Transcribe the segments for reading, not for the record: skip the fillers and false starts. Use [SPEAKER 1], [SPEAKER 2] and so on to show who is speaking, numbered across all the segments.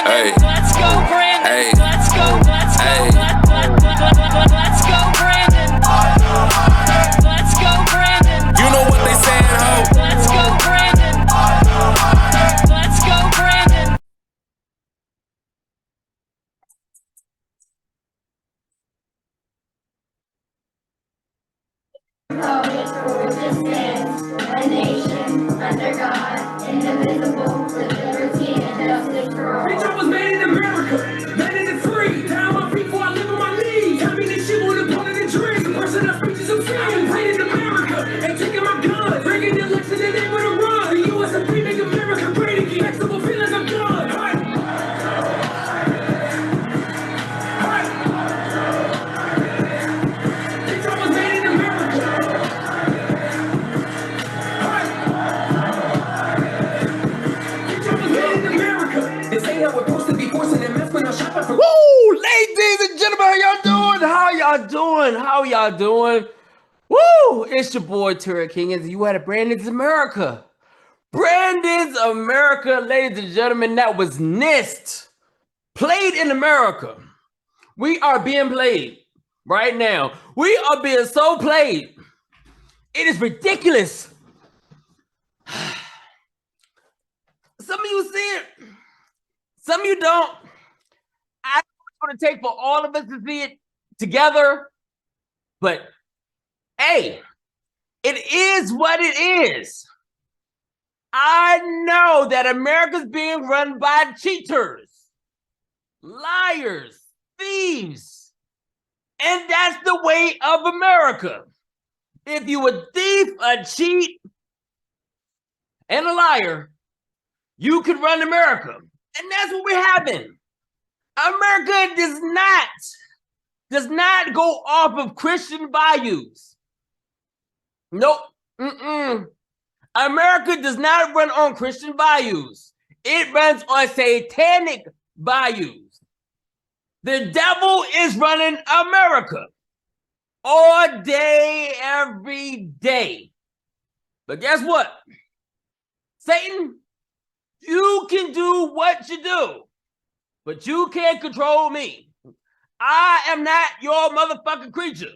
[SPEAKER 1] Brandon. Let's go, Brandon. Let's go. Let's go. Let's go, Brandon. Let's go, Brandon.
[SPEAKER 2] You know what they saying, ho?
[SPEAKER 1] Let's go, Brandon. Let's go, Brandon.
[SPEAKER 3] A nation under God, indivisible, with liberty and justice for all.
[SPEAKER 4] Bitch, I was made in America, made in the free. Down my feet before I live on my knees. Tell me this shit on the point of the dream. The person that preaches of sin. I've been playing in America and taking my gun. Bringing the licks in the name of the run. The U.S. and make America great again. Flexible feelings, I'm done. Right. Right. Bitch, I was made in America. Right. Bitch, I was made in America. This ain't how we're supposed to be forcing them mess when I'm shopping for.
[SPEAKER 5] Woo! Ladies and gentlemen, how y'all doing? How y'all doing? How y'all doing? Woo! It's your boy Turret King, and you had a Brandon's America. Brandon's America, ladies and gentlemen, that was NIST. Played in America. We are being played right now. We are being so played. It is ridiculous. Some of you see it. Some of you don't. I don't know what it's going to take for all of us to see it together. But, hey, it is what it is. I know that America's being run by cheaters, liars, thieves. And that's the way of America. If you a thief, a cheat, and a liar, you could run America. And that's what we're having. America does not go off of Christian values. Nope. America does not run on Christian values. It runs on satanic values. The devil is running America all day, every day. But guess what? Satan, you can do what you do, but you can't control me. I am not your motherfucking creature.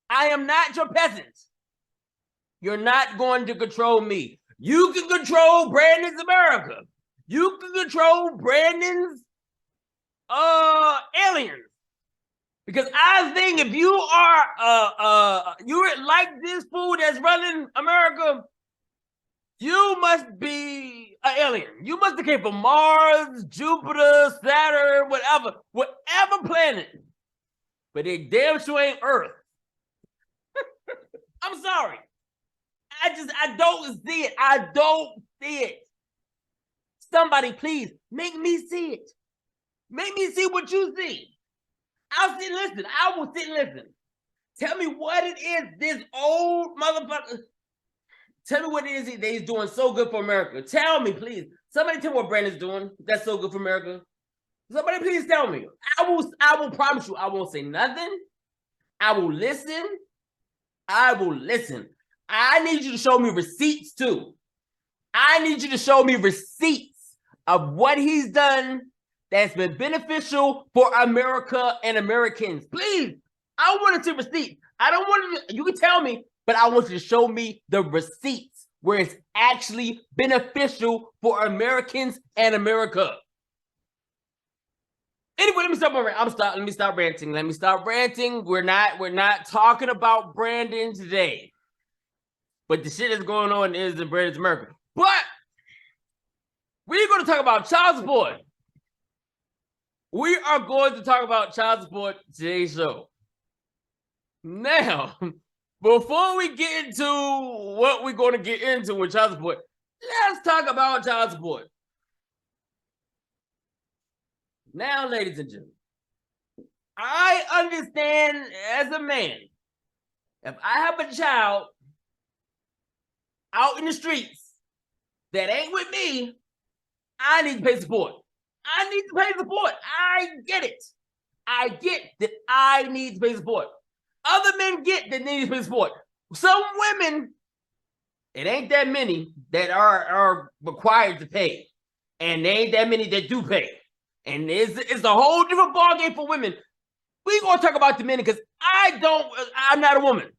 [SPEAKER 5] I am not your peasant. You're not going to control me. You can control Brandon's America. You can control Brandon's aliens. Because I think if you are you're like this fool that's running America, you must be an alien. You must have came from Mars, Jupiter, Saturn, whatever planet. But it damn sure ain't Earth. I'm sorry. I don't see it. I don't see it. Somebody please make me see it. Make me see what you see. I'll sit and listen. I will sit and listen. Tell me what it is this old motherfucker. Tell me what it is that he's doing so good for America. Tell me, please. Somebody tell me what Brandon's doing that's so good for America. Somebody please tell me. I will promise you I won't say nothing. I will listen. I will listen. I need you to show me receipts too. I need you to show me receipts of what he's done that's been beneficial for America and Americans. Please, I want to see receipts. I don't want you can tell me, but I want you to show me the receipts where it's actually beneficial for Americans and America. Anyway, let me stop ranting. Let me stop ranting. We're not talking about Brandon today. But the shit that's going on is in Brandon's America. But we're going to talk about child support. We are going to talk about child support today's show. Now, before we get into what we're going to get into with child support, let's talk about child support. Now, ladies and gentlemen, I understand as a man, if I have a child out in the streets that ain't with me, I need to pay support. I need to pay support. I get it. I get that I need to pay support. Other men get that they need to pay support. Some women, it ain't that many that are required to pay. And there ain't that many that do pay. And it's a whole different ballgame for women. We're gonna talk about the men because I'm not a woman.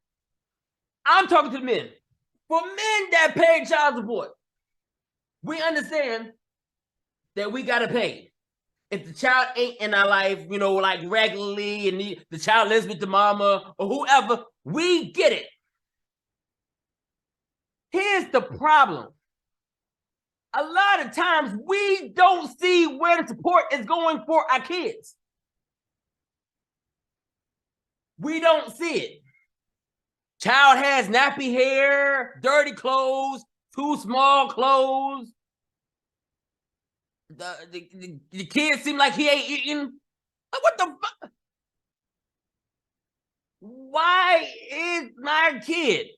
[SPEAKER 5] I'm talking to the men. For men that pay child support, we understand that we gotta pay. If the child ain't in our life, like regularly, and the child lives with the mama or whoever, we get it. Here's the problem. A lot of times we don't see where the support is going for our kids. We don't see it. Child has nappy hair, dirty clothes, too small clothes. The kid seems like he ain't eating. What the fuck? Why is my kid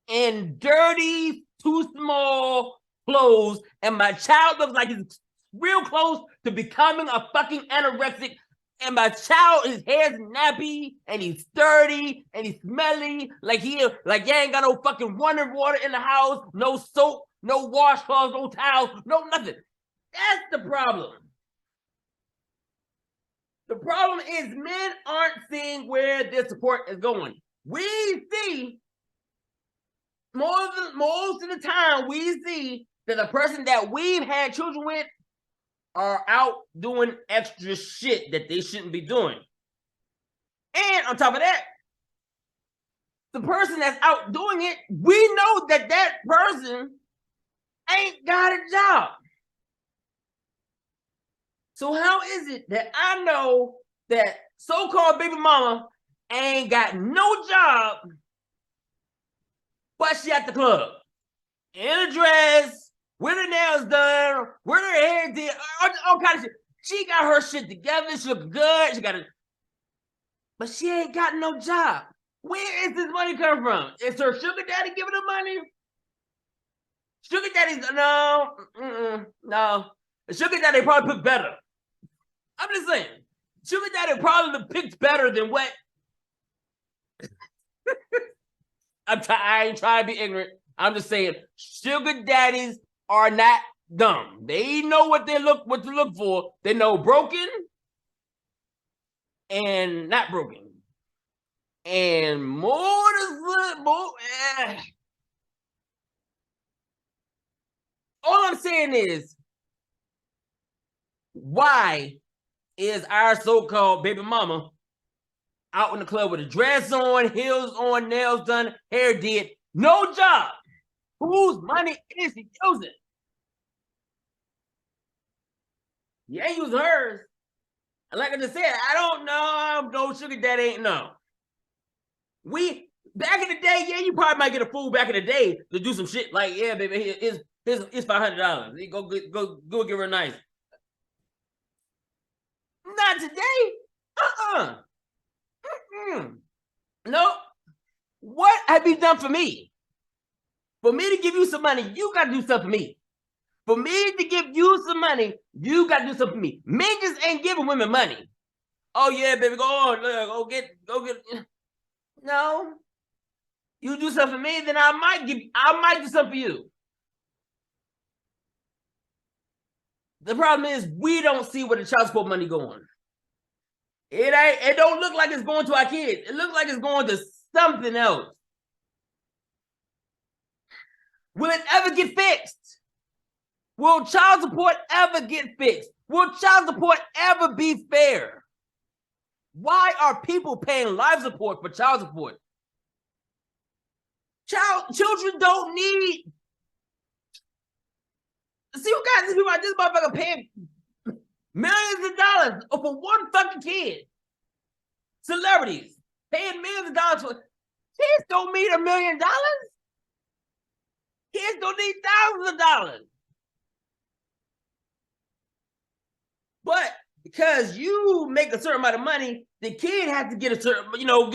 [SPEAKER 5] in dirty, too small clothes, and my child looks like he's real close to becoming a fucking anorexic, and my child, his hair's nappy, and he's dirty, and he's smelly, like you ain't got no fucking running water in the house, no soap, no washcloths, no towels, no nothing. That's the problem. The problem is men aren't seeing where their support is going. We see, most of the time, we see that the person that we've had children with are out doing extra shit that they shouldn't be doing. And on top of that, the person that's out doing it, we know that person ain't got a job. So how is it that I know that so-called baby mama ain't got no job, but she at the club in a dress, with her nails done, with her hair did, all kinds of shit. She got her shit together. She look good. But she ain't got no job. Where is this money coming from? Is her sugar daddy giving her money? Sugar daddy's no. The sugar daddy probably picked better. I'm just saying, sugar daddy probably picked better than what. I ain't trying to be ignorant. I'm just saying, sugar daddies are not dumb. They know what to look for. They know broken and not broken. And more. All I'm saying is, why is our so-called baby mama out in the club with a dress on, heels on, nails done, hair did, no job? Whose money is he using? You ain't using hers. And like I just said, I don't know. No sugar daddy ain't no. Back in the day, yeah, you probably might get a fool back in the day to do some shit like, yeah, baby, it's $500. Go give her a nice. Not today. No. What have you done for me? For me to give you some money, you got to do something for me. For me to give you some money, you got to do something for me. Men just ain't giving women money. Oh yeah, baby, go on, go get. No. You do something for me, then I might do something for you. The problem is we don't see where the child support money going. It don't look like it's going to our kids. It looks like it's going to something else. Will it ever get fixed? Will child support ever get fixed? Will child support ever be fair? Why are people paying life support for child support? Children don't need. See, you got these people like this motherfucker paying millions of dollars for one fucking kid. Celebrities paying millions of dollars for kids don't need $1 million. Kids don't need thousands of dollars. But because you make a certain amount of money, the kid has to get a certain, no.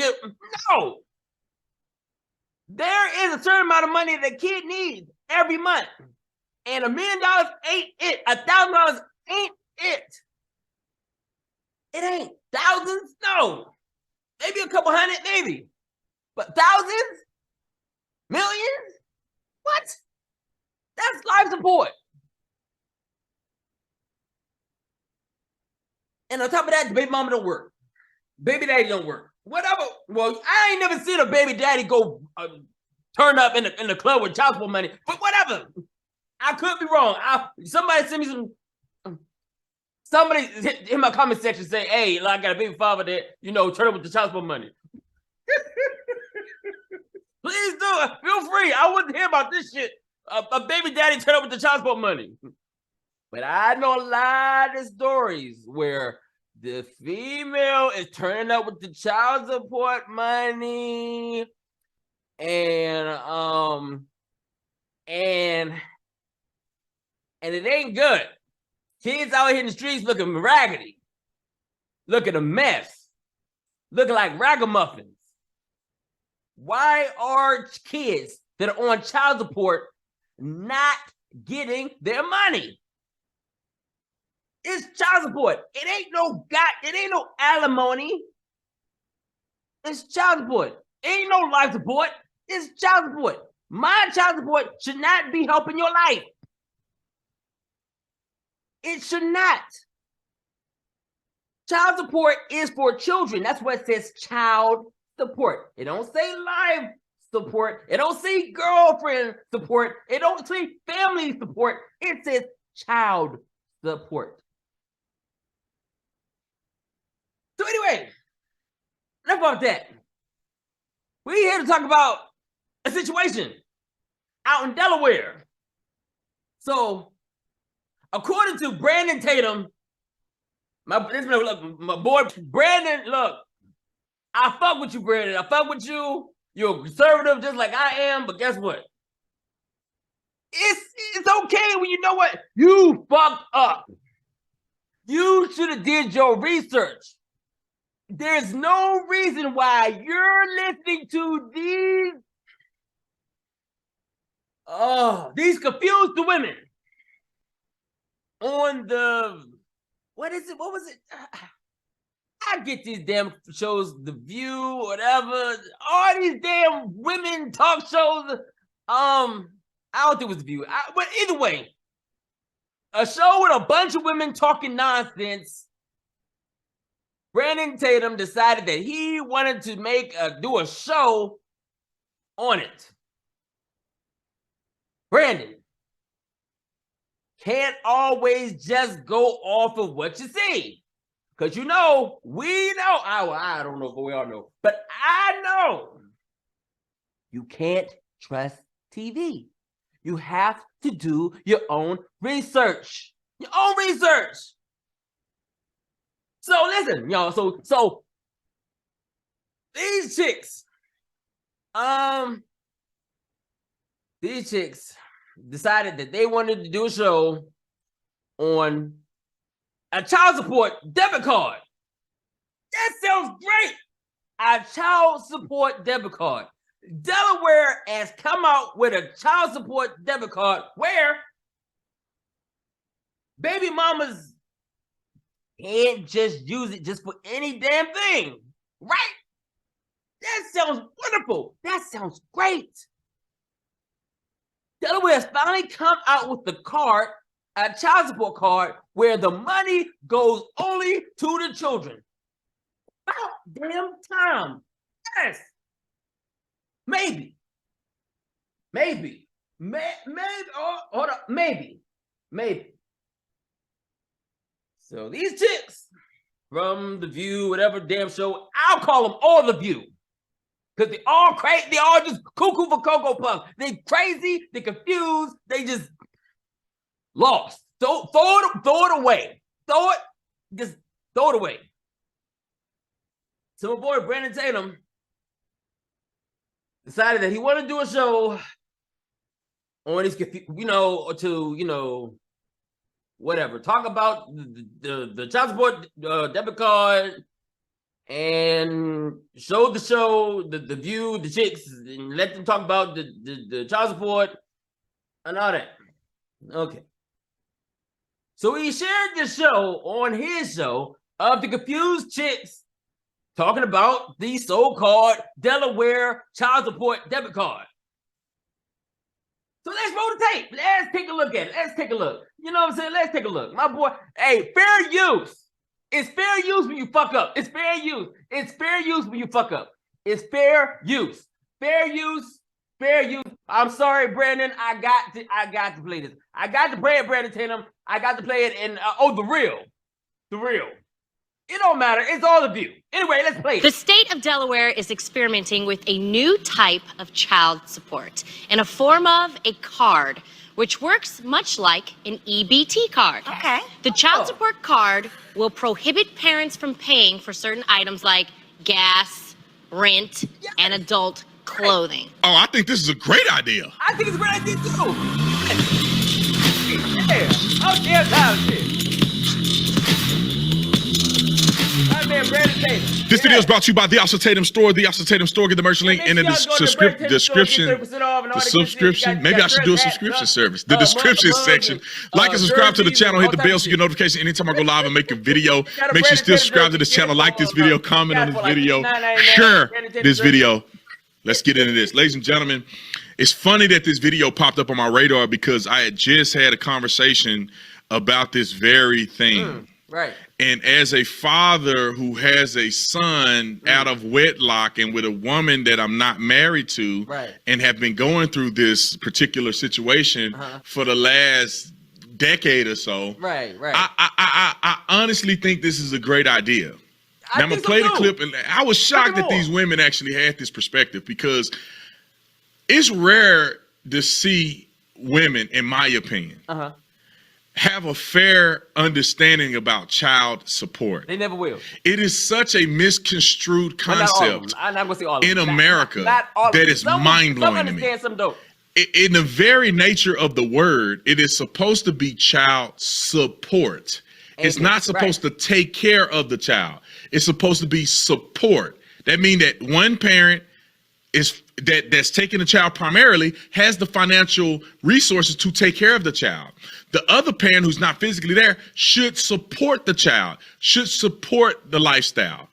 [SPEAKER 5] There is a certain amount of money the kid needs every month. And $1 million ain't it. $1,000 ain't it. It ain't thousands, no. Maybe a couple hundred, maybe. But thousands? Millions? What? That's life support. And on top of that, the baby mama don't work. Baby daddy don't work. Whatever. Well, I ain't never seen a baby daddy go turn up in the club with child support money, but whatever. I could be wrong. Somebody send me some. Somebody in my comment section say, "Hey, I got a baby father that turn up with the child support money." Please do it. Feel free. I wouldn't hear about this shit. A baby daddy turn up with the child support money. But I know a lot of stories where the female is turning up with the child support money, and it ain't good. Kids out here in the streets looking raggedy, looking a mess, looking like ragamuffins. Why are kids that are on child support not getting their money? It's child support. It ain't no alimony. It's child support. It ain't no life support. It's child support. My child support should not be helping your life. It should not. Child support is for children. That's what it says, child support. It don't say life support. It don't say girlfriend support. It don't say family support. It says child support. So anyway, enough about that. We're here to talk about a situation out in Delaware. So, according to Brandon Tatum, my boy Brandon, look, I fuck with you, Brandon. I fuck with you. You're a conservative just like I am, but guess what? It's okay when you know what? You fucked up. You should have did your research. There's no reason why you're listening to these confused women on what was it? I get these damn shows, The View, whatever. All these damn women talk shows. I don't think it was The View. But either way, a show with a bunch of women talking nonsense. Brandon Tatum decided that he wanted to do a show on it. Brandon, can't always just go off of what you see. Because we know, I don't know if we all know, but I know you can't trust TV. You have to do your own research. Your own research. So listen, y'all. So these chicks decided that they wanted to do a show on a child support debit card. That sounds great. A child support debit card. Delaware has come out with a child support debit card where baby mamas can't just use it just for any damn thing, right? That sounds wonderful. That sounds great. Delaware has finally come out with the card, a child support card, where the money goes only to the children. About damn time. Yes. Maybe. Hold up. Maybe. So these chicks from The View, whatever damn show, I'll call them all The View. Because they all crazy, they all just cuckoo for Cocoa Puffs. They crazy, they confused, they just lost. Throw it away. Throw it away. So my boy Brandon Tatum decided that he wanted to do a show on his, whatever. Talk about the child support debit card and show the View, the chicks, and let them talk about the child support and all that. Okay. So he shared the show on his show of the confused chicks talking about the so-called Delaware child support debit card. So let's roll the tape. Let's take a look at it. Let's take a look. You know what I'm saying? Let's take a look. My boy, hey, fair use It's fair use when you fuck up. It's fair use. It's fair use when you fuck up. It's fair use. Fair use. Fair use. I'm sorry, Brandon. I got to play this. I got to play it, Brandon Tatum. I got to play it in the real. The real. It don't matter. It's all of you. Anyway, let's play it.
[SPEAKER 2] The state of Delaware is experimenting with a new type of child support in a form of a card, which works much like an EBT card.
[SPEAKER 6] Okay.
[SPEAKER 2] The child support card will prohibit parents from paying for certain items like gas, rent, and adult clothing.
[SPEAKER 7] Oh, I think this is a great idea.
[SPEAKER 5] I think it's a great idea too. Yeah. Oh, damn time shit. Right there, Brandon Tatum.
[SPEAKER 7] This video is brought to you by The Officer Tatum Store. The Officer Tatum Store. Get the merch link in the description. The subscription. Maybe I should do a subscription service. The description section. Like and subscribe to the channel. Hit the bell so you get notification anytime I go live and make a video. Make sure you still subscribe to this channel. Like this video. Comment on this video. Share this video. Let's get into this. Ladies and gentlemen, it's funny that this video popped up on my radar because I had just had a conversation about this very thing.
[SPEAKER 5] Right.
[SPEAKER 7] And as a father who has a son out of wedlock and with a woman that I'm not married to, and have been going through this particular situation for the last decade or so, I honestly think this is a great idea. Now I'm gonna play the clip, and I was shocked that these women actually had this perspective because it's rare to see women, in my opinion, have a fair understanding about child support.
[SPEAKER 5] They never will.
[SPEAKER 7] It is such a misconstrued concept in America that is mind-blowing to me.
[SPEAKER 5] Some don't.
[SPEAKER 7] In the very nature of the word, it is supposed to be child support. It's not supposed to take care of the child. It's supposed to be support. That means that one parent that's taking the child primarily has the financial resources to take care of the child. The other parent who's not physically there should support the child, should support the lifestyle.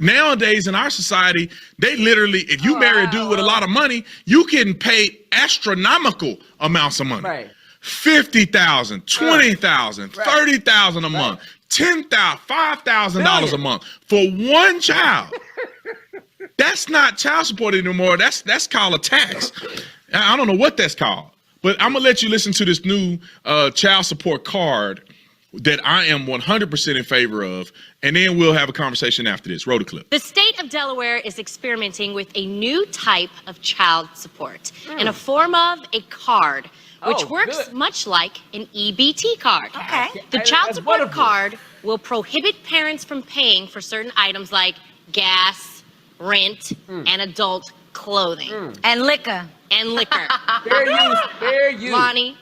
[SPEAKER 7] Nowadays in our society, they literally, if you marry a dude with a lot of money, you can pay astronomical amounts of money.
[SPEAKER 5] Right.
[SPEAKER 7] $50,000, $20,000, $30,000 a month, $10,000, $5,000 a month for one child. That's not child support anymore. That's called a tax. I don't know what that's called, but I'm gonna let you listen to this new child support card that I am 100% in favor of, and then we'll have a conversation after this. Roll the clip.
[SPEAKER 2] The state of Delaware is experimenting with a new type of child support in a form of a card, which works much like an EBT card.
[SPEAKER 6] Okay.
[SPEAKER 2] The child support card will prohibit parents from paying for certain items like gas, rent, and adult clothing.
[SPEAKER 6] And liquor.
[SPEAKER 2] And liquor.
[SPEAKER 5] Fair use.
[SPEAKER 2] Lonnie,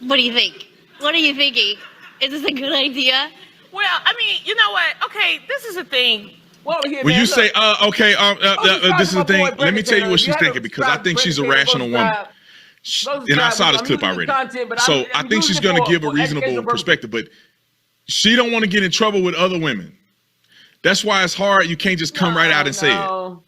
[SPEAKER 2] what do you think? What are you thinking? Is this a good idea?
[SPEAKER 8] Well, I mean, you know what? Okay, this is a thing.
[SPEAKER 5] Well, here,
[SPEAKER 7] When
[SPEAKER 5] man,
[SPEAKER 7] you
[SPEAKER 5] look.
[SPEAKER 7] say, this is the thing, let me tell you what she's thinking, because I think she's a rational woman. And I saw this clip already. So I think she's going to give a reasonable perspective, but she don't want to get in trouble with other women. That's why it's hard. You can't just come right out and say it.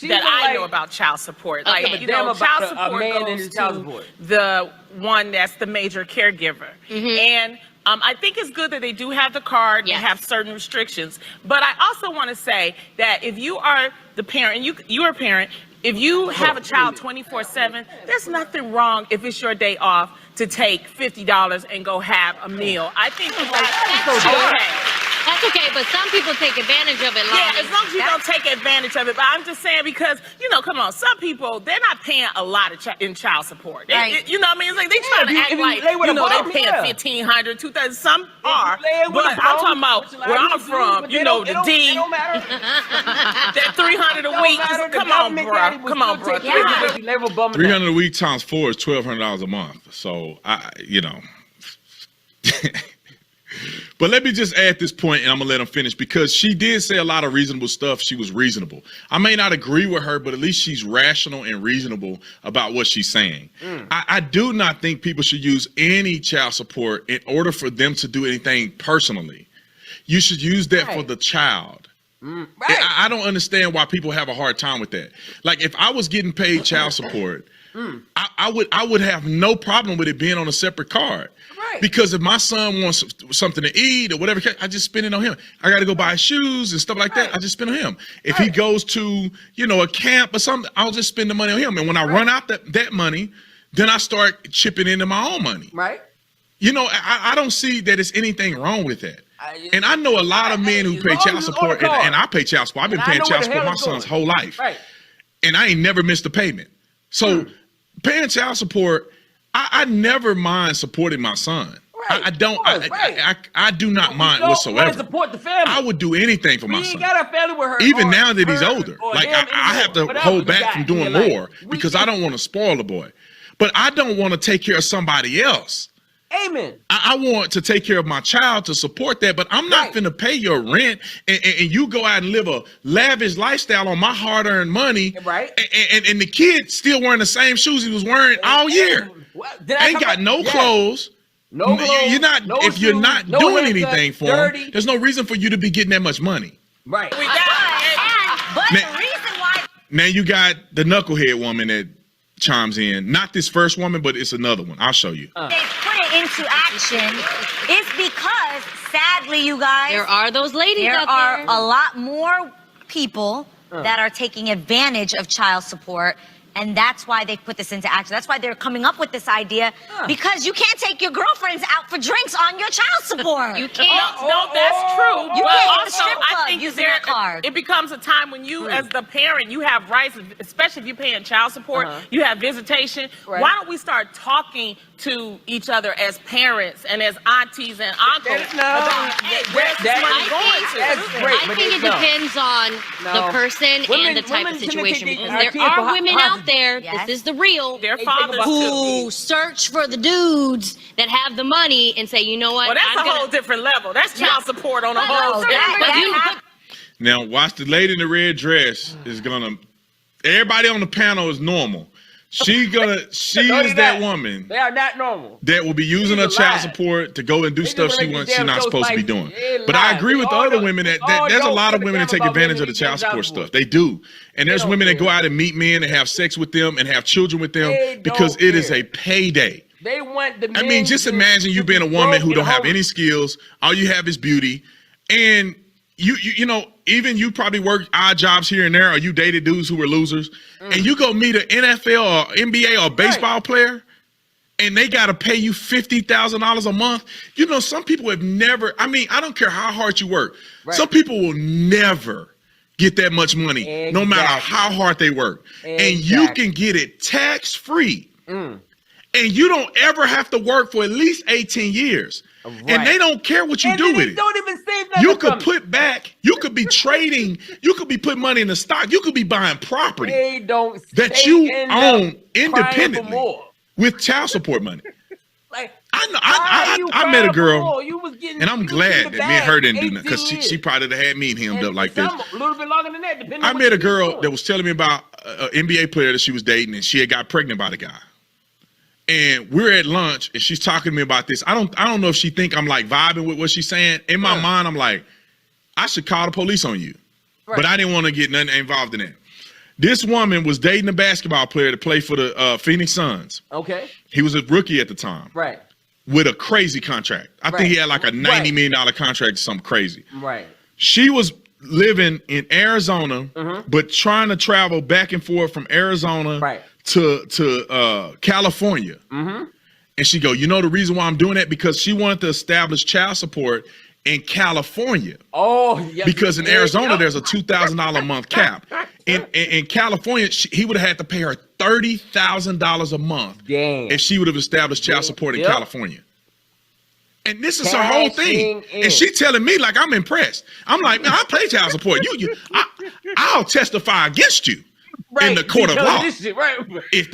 [SPEAKER 8] That I know about child support.
[SPEAKER 2] Okay.
[SPEAKER 8] Like, you know, child support goes to the one that's the major caregiver. And I think it's good that they do have the card and have certain restrictions. But I also want to say that if you are the parent, and you're a parent, if you have a child 24/7, there's nothing wrong if it's your day off to take $50 and go have a meal. I think that's okay.
[SPEAKER 2] That's okay, but some people take advantage of it, Lonnie.
[SPEAKER 8] Yeah, as long as you don't take advantage of it. But I'm just saying because, you know, come on, some people, they're not paying a lot of in child support. You know what I mean? It's like they trying to act like, you know, they're paying $1,500, $2,000. Some are. But I'm talking about where I'm from, you know, the D, that $300 a week. Come on, bro. Come on, bro.
[SPEAKER 7] $300 a week times 4 is $1,200 a month. So, you know. But let me just add this point, and I'm gonna let him finish, because she did say a lot of reasonable stuff. She was reasonable. I may not agree with her, but at least she's rational and reasonable about what she's saying. I do not think people should use any child support in order for them to do anything personally. You should use that for the child. I don't understand why people have a hard time with that. Like, if I was getting paid child support, I would have no problem with it being on a separate card. Because if my son wants something to eat or whatever, I just spend it on him. I got to go buy shoes and stuff like that. I just spend on him. If he goes to, a camp or something, I'll just spend the money on him. And when I run out that money, then I start chipping into my own money.
[SPEAKER 5] Right.
[SPEAKER 7] I don't see that there's anything wrong with that. And I know a lot of men who pay child support, and I pay child support. I've been paying child support my son's whole life.
[SPEAKER 5] Right.
[SPEAKER 7] And I ain't never missed a payment. So paying child support, I never mind supporting my son. Right. I don't. I do not mind whatsoever.
[SPEAKER 5] Support the family.
[SPEAKER 7] I would do anything for my son.
[SPEAKER 5] Got a family with her.
[SPEAKER 7] Even now that he's older, like I have to hold back from doing more because I don't want to spoil the boy. But I don't want to take care of somebody else.
[SPEAKER 5] Amen.
[SPEAKER 7] I want to take care of my child to support that, but I'm not finna pay your rent and you go out and live a lavish lifestyle on my hard-earned money.
[SPEAKER 5] Right.
[SPEAKER 7] And the kid still wearing the same shoes he was wearing all year. Ain't got no clothes.
[SPEAKER 5] No clothes.
[SPEAKER 7] You're not.
[SPEAKER 5] No
[SPEAKER 7] if
[SPEAKER 5] shoes,
[SPEAKER 7] you're not
[SPEAKER 5] no
[SPEAKER 7] doing
[SPEAKER 5] haircut,
[SPEAKER 7] anything for him, there's no reason for you to be getting that much money.
[SPEAKER 5] Right.
[SPEAKER 6] But the reason why.
[SPEAKER 7] Now you got the knucklehead woman that chimes in. Not this first woman, but it's another one. I'll show you.
[SPEAKER 6] They put it into action is because, sadly, you guys,
[SPEAKER 2] There are those ladies
[SPEAKER 6] there
[SPEAKER 2] out
[SPEAKER 6] are
[SPEAKER 2] there.
[SPEAKER 6] a lot more people that are taking advantage of child support. And that's why they put this into action. That's why they're coming up with this idea, because you can't take your girlfriends out for drinks on your child support.
[SPEAKER 2] You can't.
[SPEAKER 8] No, that's true.
[SPEAKER 6] You
[SPEAKER 8] but
[SPEAKER 6] can't
[SPEAKER 8] also,
[SPEAKER 6] hit the strip
[SPEAKER 8] I
[SPEAKER 6] club
[SPEAKER 8] think
[SPEAKER 6] using that card.
[SPEAKER 8] it becomes a time when you, as the parent, you have rights, especially if you're paying child support, you have visitation.
[SPEAKER 5] Right.
[SPEAKER 8] Why don't we start talking to each other as parents and as aunties and uncles about where's this money going to?
[SPEAKER 2] I think it depends on the person and the type of situation. Because there are women out there, this is the real,
[SPEAKER 8] Their fathers
[SPEAKER 2] who
[SPEAKER 8] too.
[SPEAKER 2] search for the dudes that have the money and say, you know what?
[SPEAKER 8] Well, that's
[SPEAKER 2] I'm
[SPEAKER 8] a whole different level. That's child support on a whole different.
[SPEAKER 7] Now watch the lady in the red dress is gonna. Everybody on the panel is normal. She is that woman
[SPEAKER 5] They are not normal.
[SPEAKER 7] that will be using her child support to go and do stuff she wants. She's not supposed to be doing. But I agree with the other women that there's a lot of women that take advantage of the child support stuff. They do, and there's women that go out and meet men and have sex with them and have children with them because it is a payday.
[SPEAKER 5] They want the.
[SPEAKER 7] I mean, just imagine you being a woman who don't have any skills. All you have is beauty, and you know, even you probably work odd jobs here and there, or you dated dudes who were losers, and you go meet an NFL or NBA or baseball player, and they got to pay you $50,000 a month. You know, some people have never. I mean, I don't care how hard you work. Some people will never get that much money, no matter how hard they work, and you can get it tax free, and you don't ever have to work for at least 18 years. And they don't care what you do with it.
[SPEAKER 5] Don't even save that.
[SPEAKER 7] You could put back, you could be trading, you could be putting money in the stock, you could be buying property that you own independently with child support money.
[SPEAKER 5] Like,
[SPEAKER 7] I met a girl, and I'm glad that me and her didn't do nothing, because she probably had me and hemmed up like this.
[SPEAKER 5] A little bit longer than that, depending
[SPEAKER 7] I
[SPEAKER 5] on
[SPEAKER 7] met a girl that was telling me about an NBA player that she was dating, and she had got pregnant by the guy. And we're at lunch, and she's talking to me about this. I don't know if she think I'm like vibing with what she's saying. In my mind, I'm like, I should call the police on you. But I didn't want to get nothing involved in that. This woman was dating a basketball player to play for the Phoenix Suns.
[SPEAKER 5] Okay.
[SPEAKER 7] He was a rookie at the time.
[SPEAKER 5] Right.
[SPEAKER 7] With a crazy contract. I think he had like a $90 million contract or something crazy.
[SPEAKER 5] Right.
[SPEAKER 7] She was living in Arizona, but trying to travel back and forth from Arizona to California. And she go, you know the reason why I'm doing that? Because she wanted to establish child support in California. Oh, yeah. Because in Arizona, there's a $2,000 a month cap. In California, he would have had to pay her $30,000 a month if she would have established child support in California. And this is her whole thing. And she telling me like I'm impressed. I'm like, man, I pay child support. I'll testify against you in the court of law. If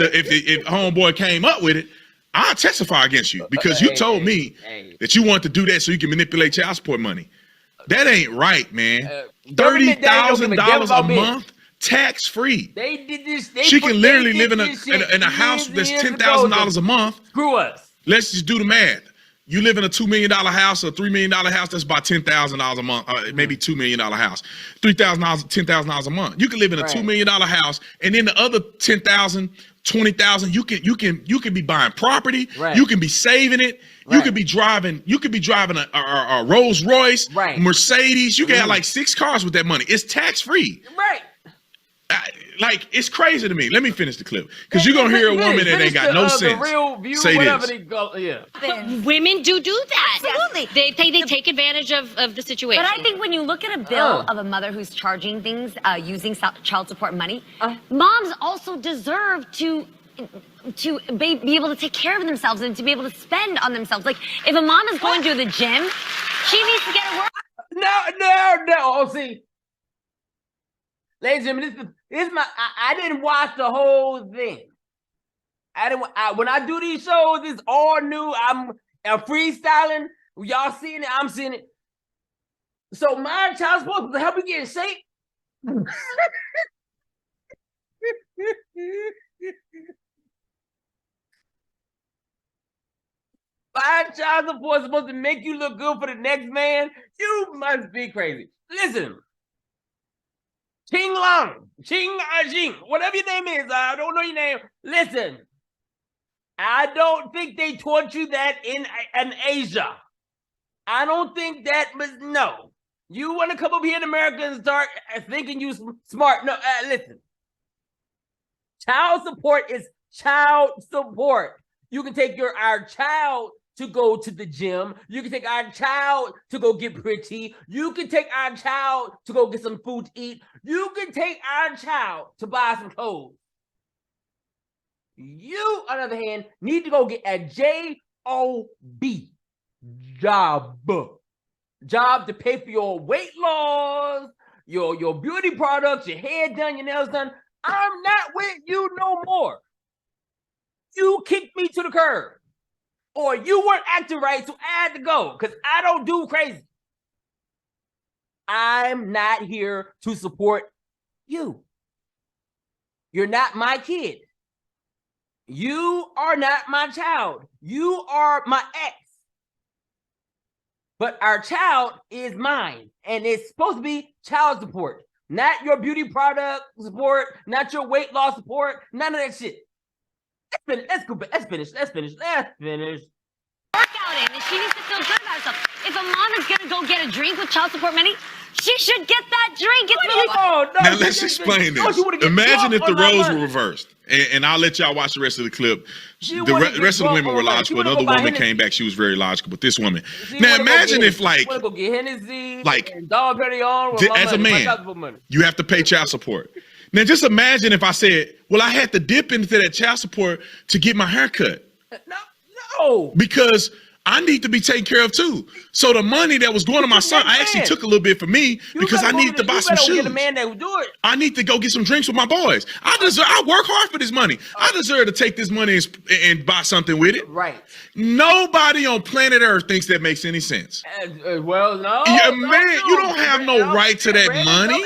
[SPEAKER 7] homeboy came up with it, I'll testify against you because you told me that you want to do that so you can manipulate child support money. That ain't right, man. $30,000 a month, tax free.
[SPEAKER 5] They did this.
[SPEAKER 7] She can literally live in a house that's $10,000 a month.
[SPEAKER 5] Screw us.
[SPEAKER 7] Let's just do the math. You live in a $2 million house or $3 million house, that's about $10,000 a month, maybe $2 million house. $3,000, $10,000 a month. You can live in a $2 million house, and then the other 10,000, 20,000, you can be buying property, you can be saving it, you could be driving a Rolls Royce, Mercedes, you can have like 6 cars with that money. It's tax free. Like, it's crazy to me. Let me finish the clip, because you're gonna hear a woman that ain't got no sense say this.
[SPEAKER 2] Women do that.
[SPEAKER 6] Absolutely.
[SPEAKER 2] They take advantage of the situation.
[SPEAKER 6] But I think when you look at a bill of a mother who's charging things using child support money, moms also deserve to be able to take care of themselves and to be able to spend on themselves. Like, if a mom is going to the gym, she needs to get a work.
[SPEAKER 5] No. Oh, see. Ladies and gentlemen, this is I didn't watch the whole thing. When I do these shows, it's all new. I'm freestyling. Y'all seeing it, I'm seeing it. So my child's supposed to help me get in shape. My child support is supposed to make you look good for the next man. You must be crazy. Listen. Ching Long, Ching, whatever your name is, I don't know your name. Listen, I don't think they taught you that in Asia. I don't think that, but no. You want to come up here in America and start thinking you smart. No, listen. Child support is child support. You can take our child to go to the gym. You can take our child to go get pretty. You can take our child to go get some food to eat. You can take our child to buy some clothes. You, on the other hand, need to go get a J-O-B, job. Job to pay for your weight loss, your beauty products, your hair done, your nails done. I'm not with you no more. You kicked me to the curb. Or you weren't acting right, so I had to go, because I don't do crazy. I'm not here to support you. You're not my kid. You are not my child. You are my ex. But our child is mine, and it's supposed to be child support, not your beauty product support, not your weight loss support, none of that shit. Let's finish. Workout
[SPEAKER 6] in, and she needs to feel good about herself. If a mom is gonna go get a drink with child support money, she should get that drink.
[SPEAKER 7] Now let's explain this. Imagine if the roles were reversed, and I'll let y'all watch the rest of the clip. The rest of the women were logical. Another woman came back; she was very logical. But this woman, now imagine if, like, as a man, you have to pay child support. Now just imagine if I said, "Well, I had to dip into that child support to get my hair cut."
[SPEAKER 5] No,
[SPEAKER 7] because I need to be taken care of too. So the money that was going to my son, I actually took a little bit for me because I needed to buy some shoes.
[SPEAKER 5] Get a man that would do it.
[SPEAKER 7] I need to go get some drinks with my boys. I work hard for this money. I deserve to take this money and buy something with it.
[SPEAKER 5] Right.
[SPEAKER 7] Nobody on planet Earth thinks that makes any sense.
[SPEAKER 5] Well, no.
[SPEAKER 7] Yeah, man, you don't have no right to that money.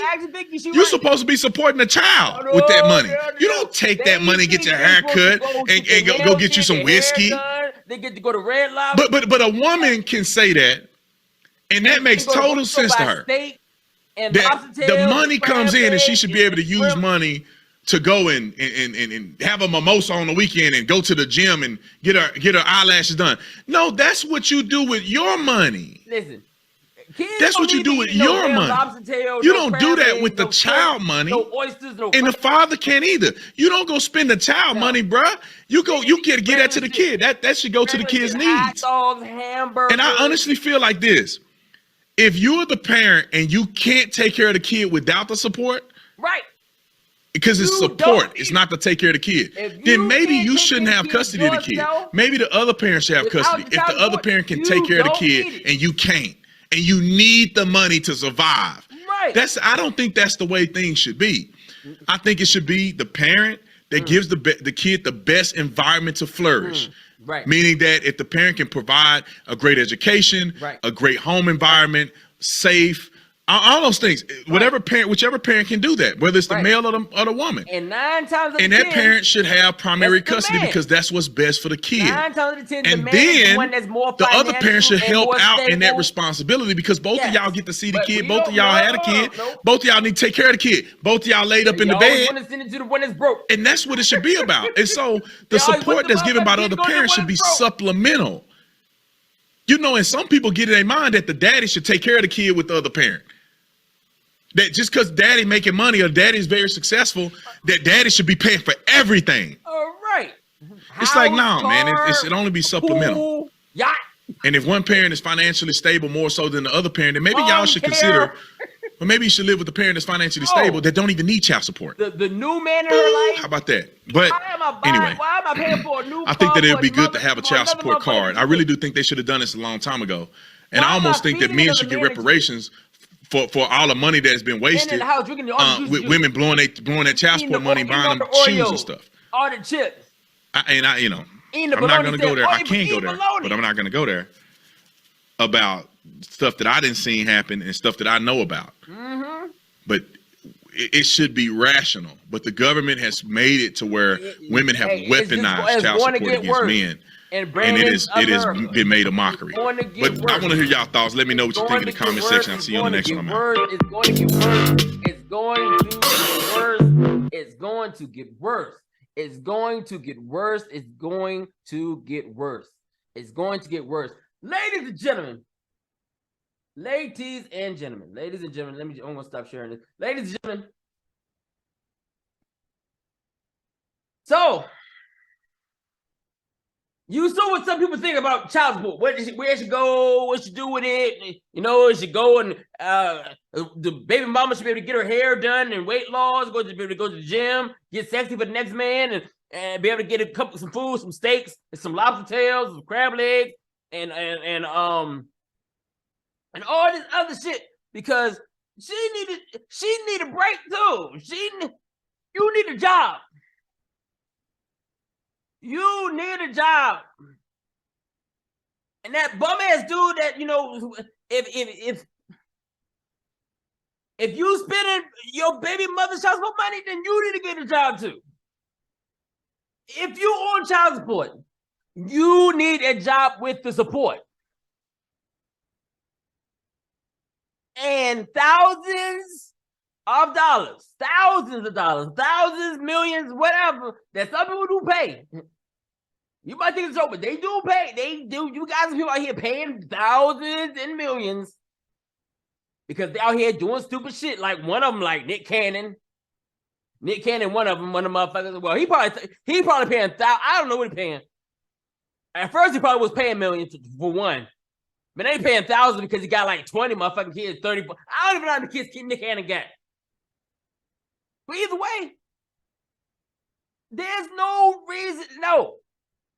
[SPEAKER 7] You're supposed to be supporting the child with that money. You don't take that money, get your hair cut, and go get you some whiskey.
[SPEAKER 5] They get to go to Red Lobster.
[SPEAKER 7] But a woman can say that, and that makes total sense to her. That the money comes in, and she should be able to use money to go and have a mimosa on the weekend and go to the gym and get her eyelashes done. No, that's what you do with your money.
[SPEAKER 5] Listen.
[SPEAKER 7] That's what you do with your money. You don't do that with the child money.
[SPEAKER 5] No oysters, no.
[SPEAKER 7] And the father can't either. You don't go spend the child money, bruh. You get that to the kid. That should go to the kid's needs. And I honestly feel like this. If you're the parent and you can't take care of the kid without the support,
[SPEAKER 5] right?
[SPEAKER 7] Because it's support, it's not to take care of the kid. Then maybe you shouldn't have custody of the kid. Maybe the other parent should have custody. If the other parent can take care of the kid and you can't, and you need the money to survive.
[SPEAKER 5] Right.
[SPEAKER 7] I don't think that's the way things should be. I think it should be the parent that gives the kid the best environment to flourish.
[SPEAKER 5] Right.
[SPEAKER 7] Meaning that if the parent can provide a great education, a great home environment, safe, All those things, whatever parent, whichever parent can do that, whether it's the male or the woman.
[SPEAKER 5] And 9 times out of 10,
[SPEAKER 7] that parent should have primary custody because that's what's best for the kid.
[SPEAKER 5] 9 times out of 10,
[SPEAKER 7] and
[SPEAKER 5] the man
[SPEAKER 7] then
[SPEAKER 5] is the one that's more
[SPEAKER 7] the other parent should help out
[SPEAKER 5] stable.
[SPEAKER 7] in that responsibility because both of y'all get to see the kid. Both of y'all had a kid.
[SPEAKER 5] No.
[SPEAKER 7] Both of y'all need to take care of the kid. Both of y'all laid up in the bed.
[SPEAKER 5] Want to send it to the one that's broke.
[SPEAKER 7] And that's what it should be about. And so the support that's given by the other parents should be supplemental. You know, and some people get in their mind that the daddy should take care of the kid with the other parent. That just because daddy making money or daddy's very successful, that daddy should be paying for everything.
[SPEAKER 5] All right.
[SPEAKER 7] It's like, no, man, it should only be supplemental.
[SPEAKER 5] Pool, yacht.
[SPEAKER 7] And if one parent is financially stable more so than the other parent, then maybe y'all should consider, or maybe you should live with a parent that's financially stable that don't even need child support.
[SPEAKER 5] The new man in her life.
[SPEAKER 7] How about that? But anyway,
[SPEAKER 5] why am I paying for a new
[SPEAKER 7] I think that it would be good
[SPEAKER 5] mother,
[SPEAKER 7] to have a child support card. I really do think they should have done this a long time ago. And I almost think that men should get reparations for all the money that's been wasted with women blowing that child support money, buying them shoes and stuff.
[SPEAKER 5] All the chips.
[SPEAKER 7] I'm not going to go there. I can't go there, but I'm not going to go there about stuff that I didn't see happen and stuff that I know about. But it should be rational. But the government has made it to where women have weaponized child support against men. And it has been made a mockery. But I want to hear y'all thoughts. Let me know what you think in the comment section. I'll see you on the next one.
[SPEAKER 5] It's going to get worse. It's going to get worse. It's going to get worse. It's going to get worse. It's going to get worse. It's going to get worse. Ladies and gentlemen. Ladies and gentlemen. I'm going to stop sharing this. Ladies and gentlemen. So, you saw what some people think about child support. Where it should go, what should do with it. You know, it should go and the baby mama should be able to get her hair done and weight loss, be able to go to the gym, get sexy for the next man, and be able to get some food, some steaks, and some lobster tails, some crab legs, and all this other shit. Because she need a break too. You need a job. You need a job. And that bum ass dude that, you know, if you spending your baby mother's child support money, then you need to get a job too. If you on child support, you need a job with the support. And thousands of dollars, thousands, millions, whatever, that some people do pay. You might think it's so, but they do pay. They do. You guys are people out here paying thousands and millions because they're out here doing stupid shit. Like one of them, like Nick Cannon, one of them motherfuckers. Well, he probably paying I don't know what he's paying. At first, he probably was paying millions for one. But they paying thousands because he got like 20 motherfucking kids, 30. I don't even know how many kids Nick Cannon got. But either way, there's no reason. No,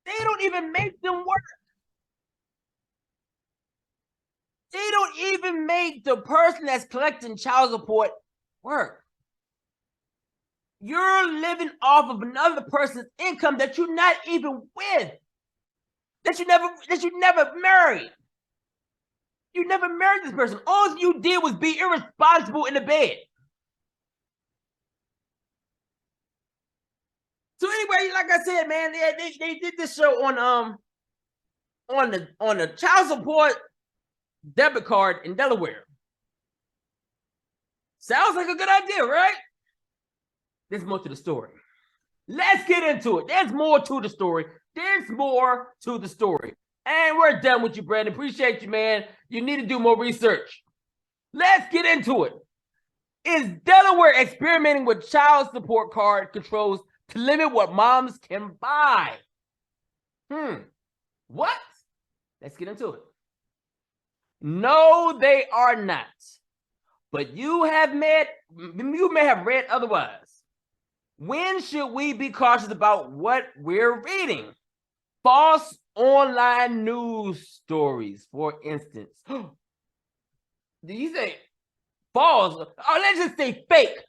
[SPEAKER 5] they don't even make them work. They don't even make the person that's collecting child support work. You're living off of another person's income that you're not even with. That you never married. You never married this person. All you did was be irresponsible in the bed. So anyway, like I said, man, they did this show on the child support debit card in Delaware. Sounds like a good idea, right? There's more to the story. Let's get into it. There's more to the story. And we're done with you, Brandon. Appreciate you, man. You need to do more research. Let's get into it. Is Delaware experimenting with child support card controls to limit what moms can buy? What? Let's get into it. No, they are not. But you may have read otherwise. When should we be cautious about what we're reading? False online news stories, for instance. Do you say false? Oh, let's just say fake.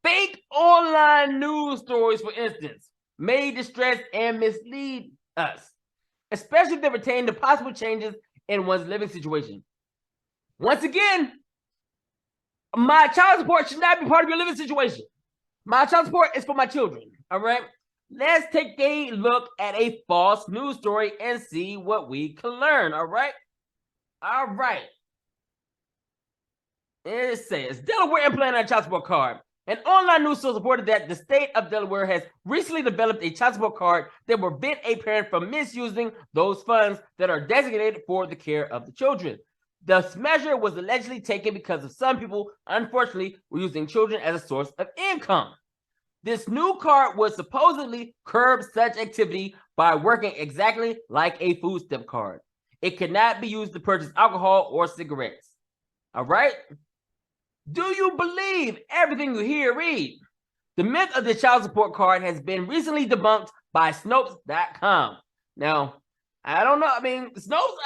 [SPEAKER 5] Fake online news stories, for instance, may distress and mislead us, especially if they pertain to possible changes in one's living situation. Once again, My child support should not be part of your living situation. My child support is for my children. All right. Let's take a look at a false news story and see what we can learn. All right. All right. It says Delaware implemented a child support card. An online news source reported that the state of Delaware has recently developed a child support card that will prevent a parent from misusing those funds that are designated for the care of the children. The measure was allegedly taken because of some people, unfortunately, were using children as a source of income. This new card would supposedly curb such activity by working exactly like a food stamp card. It cannot be used to purchase alcohol or cigarettes. All right? Do you believe everything you hear read? The myth of the child support card has been recently debunked by Snopes.com. Now, I don't know. I mean, Snopes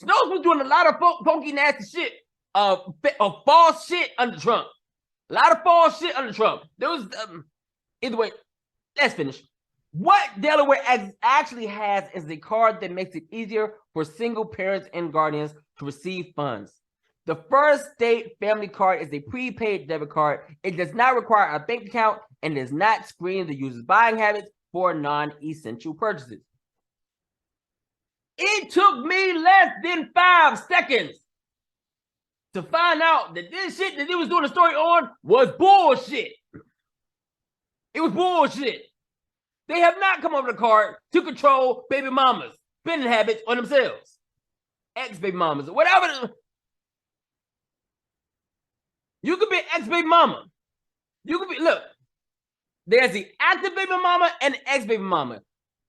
[SPEAKER 5] was doing a lot of funky, nasty shit, false shit under Trump. A lot of false shit under Trump. There was, either way, let's finish. What Delaware actually has is a card that makes it easier for single parents and guardians to receive funds. The First State Family Card is a prepaid debit card. It does not require a bank account and does not screen the user's buying habits for non-essential purchases. It took me less than 5 seconds to find out that this shit that he was doing a story on was bullshit. It was bullshit. They have not come up with a card to control baby mamas' spending habits on themselves. Ex-baby mamas, or whatever. You could be an ex-baby mama. You could be, look, there's the active baby mama and the ex-baby mama.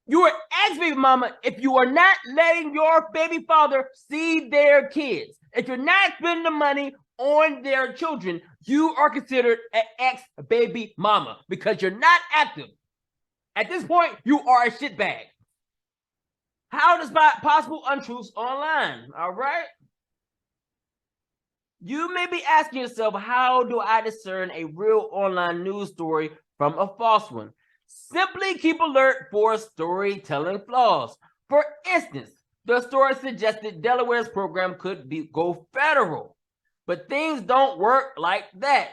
[SPEAKER 5] You are ex-baby mama if you are not letting your baby father see their kids. If you're not spending the money on their children, you are considered an ex-baby mama because you're not active. At this point, you are a shitbag. How to spot possible untruths online, all right? You may be asking yourself, how do I discern a real online news story from a false one? Simply keep alert for storytelling flaws. For instance, the story suggested Delaware's program could go federal, but things don't work like that.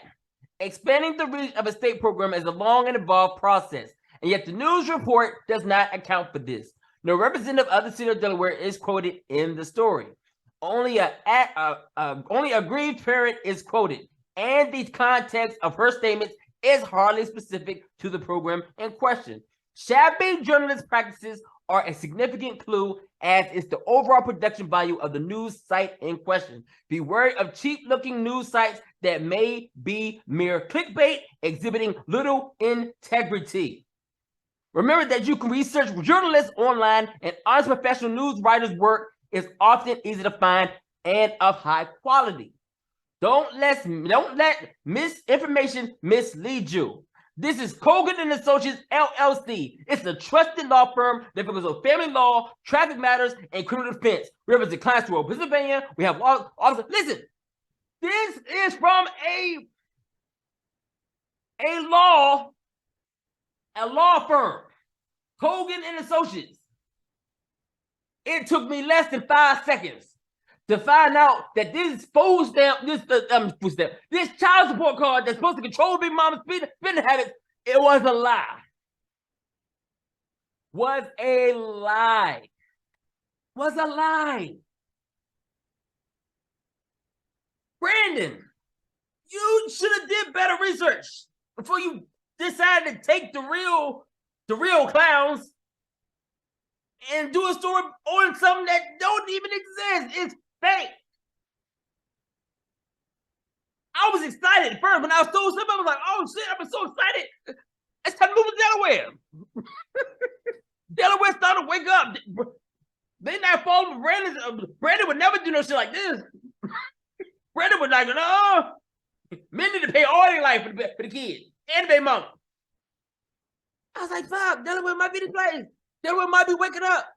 [SPEAKER 5] Expanding the reach of a state program is a long and involved process, and yet the news report does not account for this. No representative of the city of Delaware is quoted in the story. Only a grieved parent is quoted, and the context of her statements is hardly specific to the program in question. Shabby journalist practices are a significant clue, as is the overall production value of the news site in question. Be wary of cheap-looking news sites that may be mere clickbait, exhibiting little integrity. Remember that you can research journalists online, and honest professional news writers' work is often easy to find and of high quality. Don't let misinformation mislead you. This is Kogan and Associates LLC. It's a trusted law firm that focuses on family law, traffic matters, and criminal defense. We represent clients throughout Pennsylvania. We have officers. Listen, this is from a law firm, Kogan and Associates. It took me less than 5 seconds to find out that this this child support card that's supposed to control big mama's spending habits, it was a lie. Was a lie. Was a lie. Brandon, you should have did better research before you decided to take the real clowns and do a story on something that don't even exist. It's fake. I was excited at first when I was so simple. I was like, oh shit, I've been so excited. It's time to move to Delaware. Delaware started to wake up. They not falling for Brandon. Brandon would never do no shit like this. Brandon was like, no, men need to pay all their life for the kids and their mama. I was like, fuck, Delaware might be the place. Delaware might be waking up.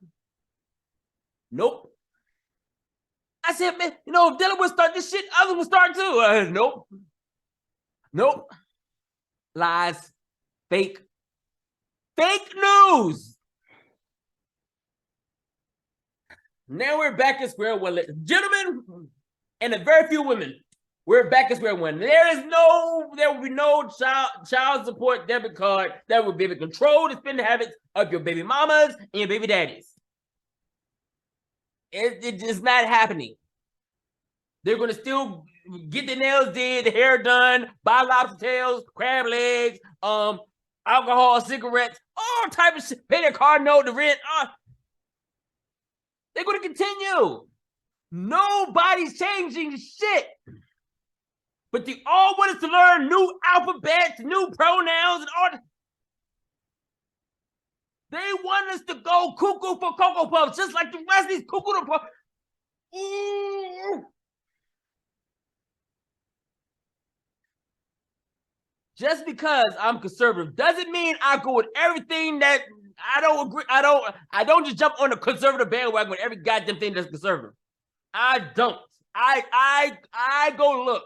[SPEAKER 5] Nope. I said, man, if Delaware start this shit, others will start too. Nope. Nope. Lies. Fake. Fake news. Now we're back at square one. Gentlemen, and a very few women. We're back to square one. There will be no child support debit card that will be able to control the spending habits of your baby mamas and your baby daddies. It's just not happening. They're going to still get their nails did, the hair done, buy lobster tails, crab legs, alcohol, cigarettes, all type of shit. Pay their car note, the rent. They're going to continue. Nobody's changing shit. But they all want us to learn new alphabets, new pronouns, and all. They want us to go cuckoo for Cocoa Puffs, just like the rest of these cuckoo puffs. Ooh. Just because I'm conservative doesn't mean I go with everything that I don't agree. I don't just jump on the conservative bandwagon with every goddamn thing that's conservative. I don't. I go look.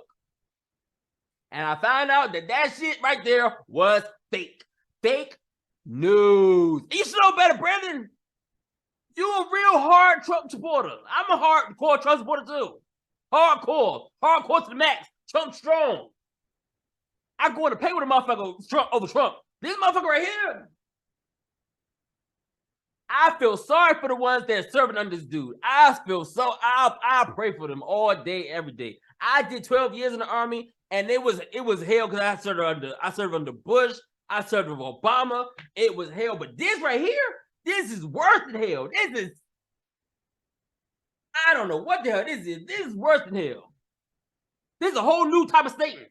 [SPEAKER 5] And I found out that shit right there was fake. Fake news. You should know better, Brandon. You a real hard Trump supporter. I'm a hardcore Trump supporter too. Hardcore. Hardcore to the max. Trump strong. I go in to pay with a motherfucker Trump over Trump. This motherfucker right here. I feel sorry for the ones that are serving under this dude. I I pray for them all day, every day. I did 12 years in the Army, and it was hell because I served under Bush, I served with Obama. It was hell. But this right here, this is worse than hell. I don't know what the hell this is. This is worse than hell. This is a whole new type of statement.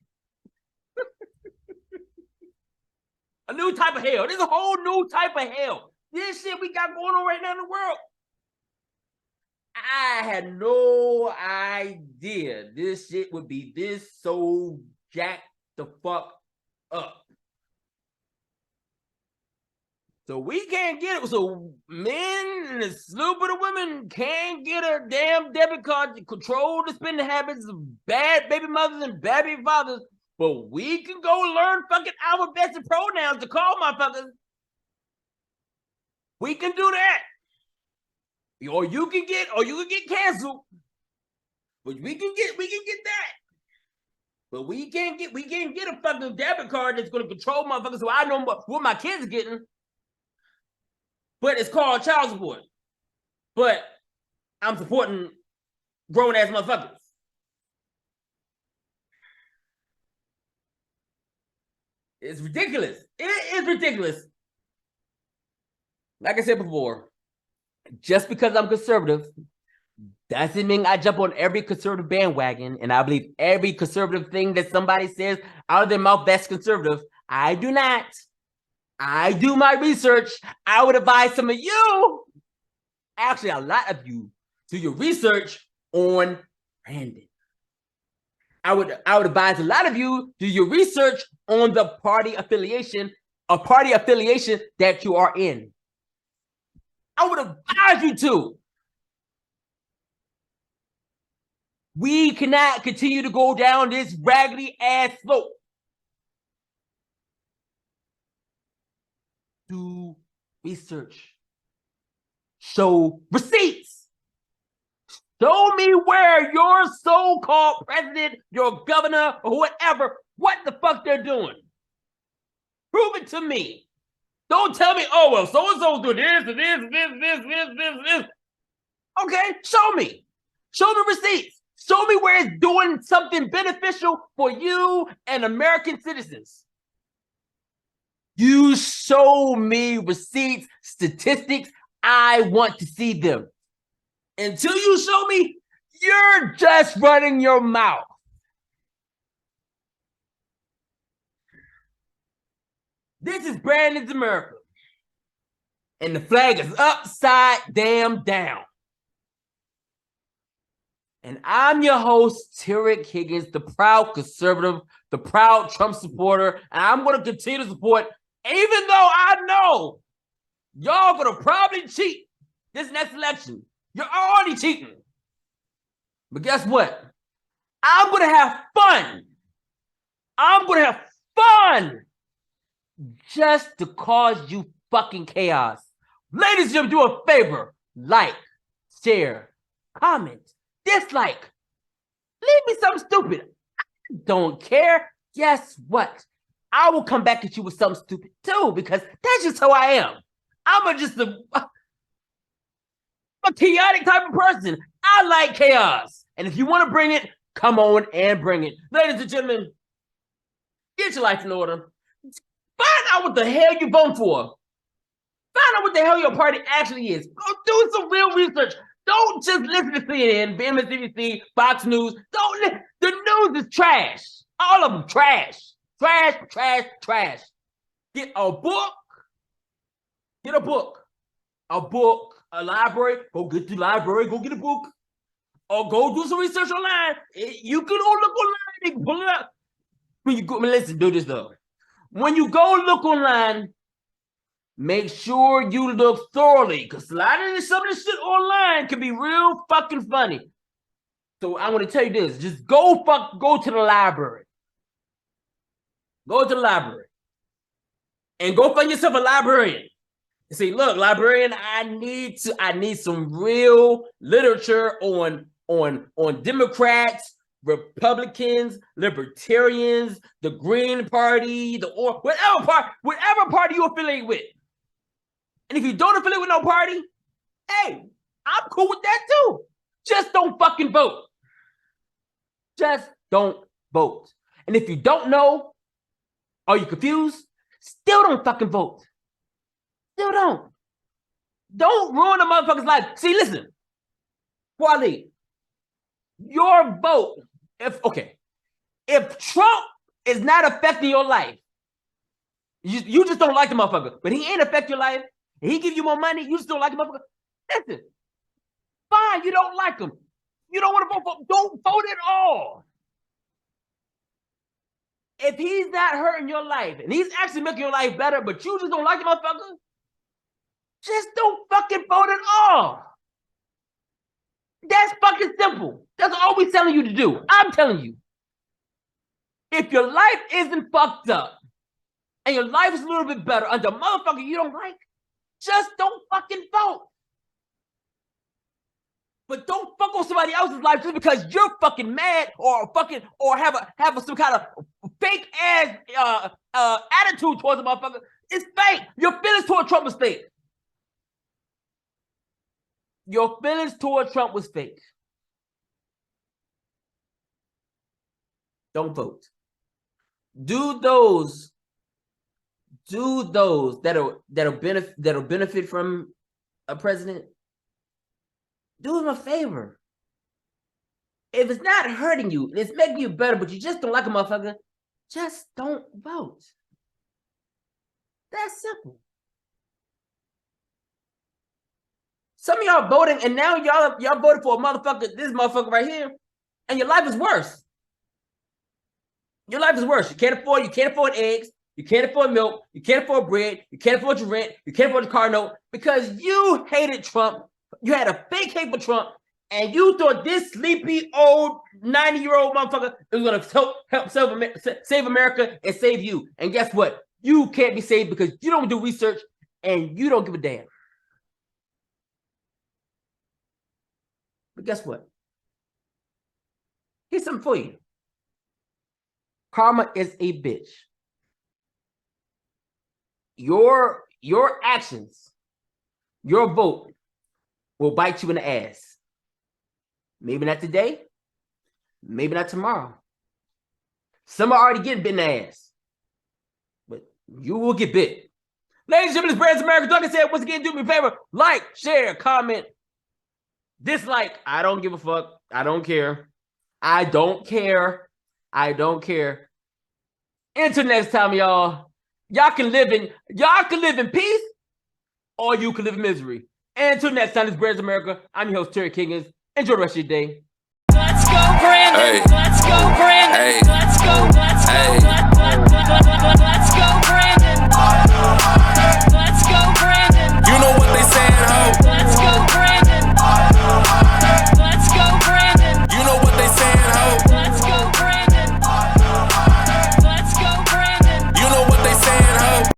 [SPEAKER 5] A new type of hell. This is a whole new type of hell. This shit we got going on right now in the world. I had no idea this shit would be this so jacked the fuck up. So we can't get it. So men and a slew of the women can't get a damn debit card to control the spending habits of bad baby mothers and bad baby fathers. But we can go learn fucking alphabets and pronouns to call motherfuckers. We can do that. Or you can get canceled. But we can get that. But we can't get a fucking debit card that's gonna control motherfuckers so I know what my kids are getting. But it's called child support. But I'm supporting grown ass motherfuckers. It's ridiculous. It is ridiculous. Like I said before, just because I'm conservative doesn't mean I jump on every conservative bandwagon and I believe every conservative thing that somebody says out of their mouth that's conservative. I do not. I do my research. I would advise some of you, actually a lot of you, do your research on Brandon. I would advise a lot of you do your research on the party affiliation that you are in. I would advise you to. We cannot continue to go down this raggedy ass slope. Do research. Show receipts. Show me where your so-called president, your governor, or whatever, what the fuck they're doing. Prove it to me. Don't tell me, oh, well, so-and-so's doing this. Okay, show me. Show me receipts. Show me where it's doing something beneficial for you and American citizens. You show me receipts, statistics. I want to see them. Until you show me, you're just running your mouth. This is Brandon's America. And the flag is upside down. And I'm your host, Tarek Higgins, the proud conservative, the proud Trump supporter. And I'm going to continue to support, even though I know y'all going to probably cheat this next election. You're already cheating. But guess what? I'm going to have fun. I'm going to have fun just to cause you fucking chaos. Ladies and gentlemen, do a favor. Like, share, comment, dislike. Leave me something stupid. I don't care. Guess what? I will come back at you with something stupid too, because that's just how I am. I'm just a chaotic type of person. I like chaos. And if you want to bring it, come on and bring it. Ladies and gentlemen, get your life in order. Find out what the hell you're voting for. Find out what the hell your party actually is. Go do some real research. Don't just listen to CNN, MSNBC, Fox News. The news is trash. All of them trash. Trash, trash, trash. Get a book. Get a book. A book. A library. Go get the library. Go get a book. Or go do some research online. You can go look online. You can pull it up. When you go, listen, do this though. When you go look online, make sure you look thoroughly, because sliding some of this shit online can be real fucking funny. So I want to tell you this: just go to the library. Go to the library and go find yourself a librarian. And say, look, librarian, I need some real literature on Democrats, Republicans, Libertarians, the Green Party, whatever party you affiliate with. And if you don't affiliate with no party, hey, I'm cool with that too. Just don't fucking vote. Just don't vote. And if you don't know, or you're confused, still don't fucking vote. Still don't. Don't ruin a motherfucker's life. See, listen, Wally, your vote, if Trump is not affecting your life, you just don't like the motherfucker, but he ain't affect your life, and he give you more money, you just don't like the motherfucker, listen, fine, you don't like him. You don't want to vote for him, don't vote at all. If he's not hurting your life, and he's actually making your life better, but you just don't like the motherfucker, just don't fucking vote at all. That's fucking simple. That's all we're telling you to do. I'm telling you. If your life isn't fucked up, and your life is a little bit better under a motherfucker you don't like, just don't fucking vote. But don't fuck on somebody else's life just because you're fucking mad or have some kind of fake ass attitude towards a motherfucker. It's fake. Your feelings toward Trump was fake. Your feelings toward Trump was fake. Don't vote. Do those that'll benefit from a president. Do him a favor. If it's not hurting you, it's making you better, but you just don't like a motherfucker, just don't vote. That's simple. Some of y'all voting, and now y'all voted for a motherfucker, this motherfucker right here, and your life is worse. Your life is worse. You can't afford eggs, you can't afford milk, you can't afford bread, you can't afford your rent, you can't afford your car note, because you hated Trump. You had a fake hate for Trump, and you thought this sleepy old 90-year-old motherfucker was going to help save America and save you. And guess what? You can't be saved because you don't do research and you don't give a damn. But guess what? Here's something for you. Karma is a bitch. Your actions, your vote, will bite you in the ass. Maybe not today, maybe not tomorrow. Some are already getting bit in the ass, but you will get bit. Ladies and gentlemen, it's Brands America. Like I said, once again, do me a favor, like, share, comment, dislike. I don't give a fuck. I don't care. I don't care. I don't care. Until next time, y'all. Y'all can live in peace, or you can live in misery. And until next time, this is Brands America. I'm your host, Terry Kingans. Enjoy the rest of your day.
[SPEAKER 1] Let's go, Brandon.